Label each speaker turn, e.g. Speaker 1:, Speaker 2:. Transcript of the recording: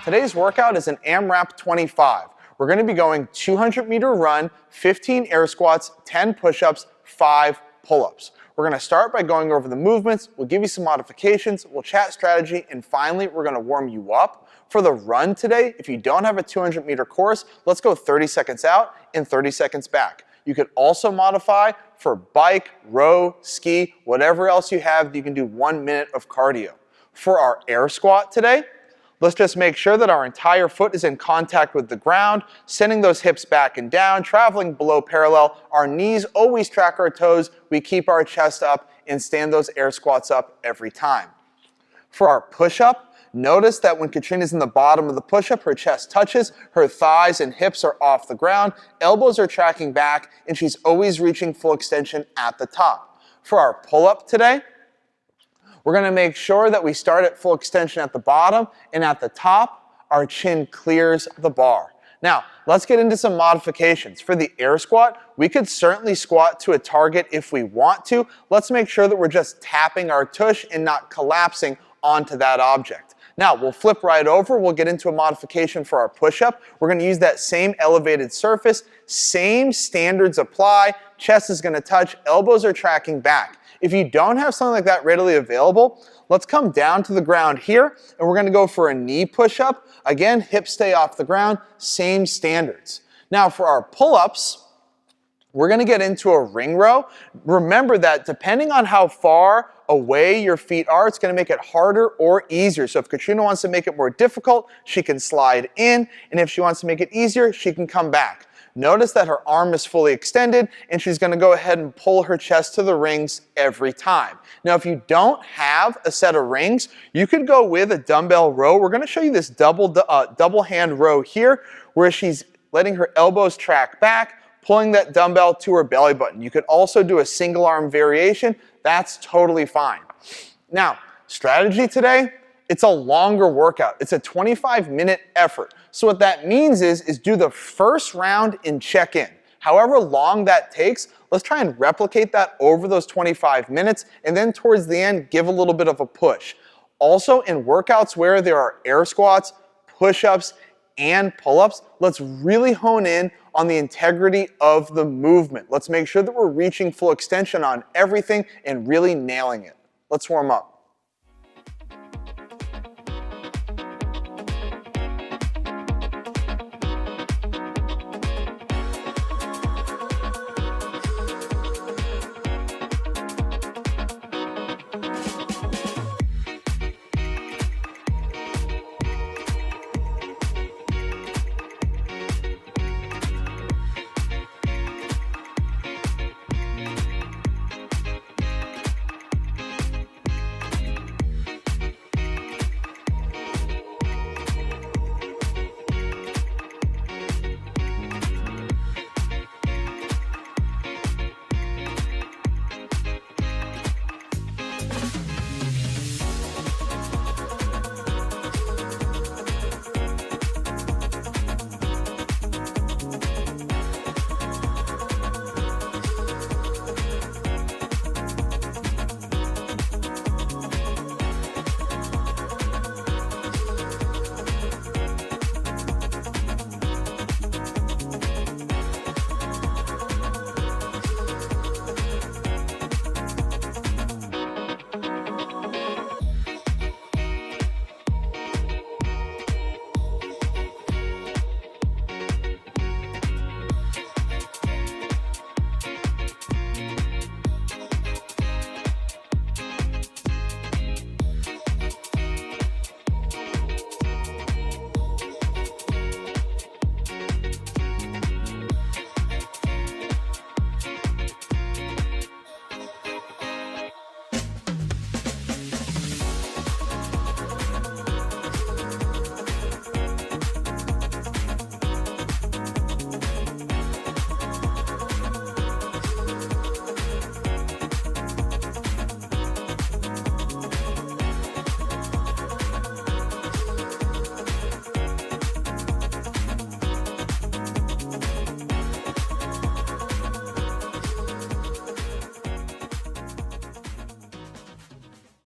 Speaker 1: Today's workout is an AMRAP 25. We're going to be going 200-meter run, 15 air squats, 10 push-ups, 5 pull-ups. We're going to start by going over the movements, we'll give you some modifications, we'll chat strategy, and finally we're going to warm you up. For the run today, if you don't have a 200-meter course, let's go 30 seconds out and 30 seconds back. You could also modify for bike, row, ski, whatever else you have, you can do 1 minute of cardio. For our air squat today, let's just make sure that our entire foot is in contact with the ground, sending those hips back and down, traveling below parallel. Our knees always track our toes. We keep our chest up and stand those air squats up every time. For our push-up, notice that when Katrina's in the bottom of the push-up, her chest touches, her thighs and hips are off the ground, elbows are tracking back, and she's always reaching full extension at the top. For our pull-up today, we're going to make sure that we start at full extension at the bottom, and at the top, our chin clears the bar. Now, let's get into some modifications. For the air squat, we could certainly squat to a target if we want to. Let's make sure that we're just tapping our tush and not collapsing onto that object. Now, we'll flip right over. We'll get into a modification for our push-up. We're going to use that same elevated surface. Same standards apply. Chest is going to touch. Elbows are tracking back. If you don't have something like that readily available, let's come down to the ground here, and we're going to go for a knee push-up. Again, hips stay off the ground. Same standards. Now, for our pull-ups, we're going to get into a ring row. Remember that depending on how far away your feet are, it's going to make it harder or easier. So if Katrina wants to make it more difficult, she can slide in, and if she wants to make it easier, she can come back. Notice that her arm is fully extended, and she's going to go ahead and pull her chest to the rings every time. Now, if you don't have a set of rings, you could go with a dumbbell row. We're going to show you this double hand row here, where she's letting her elbows track back, pulling that dumbbell to her belly button. You could also do a single arm variation. That's totally fine. Now, strategy today, it's a longer workout. It's a 25-minute effort. So what that means is do the first round and check in. However long that takes, let's try and replicate that over those 25 minutes, and then towards the end, give a little bit of a push. Also, in workouts where there are air squats, push-ups, and pull-ups, let's really hone in on the integrity of the movement. Let's make sure that we're reaching full extension on everything and really nailing it. Let's warm up.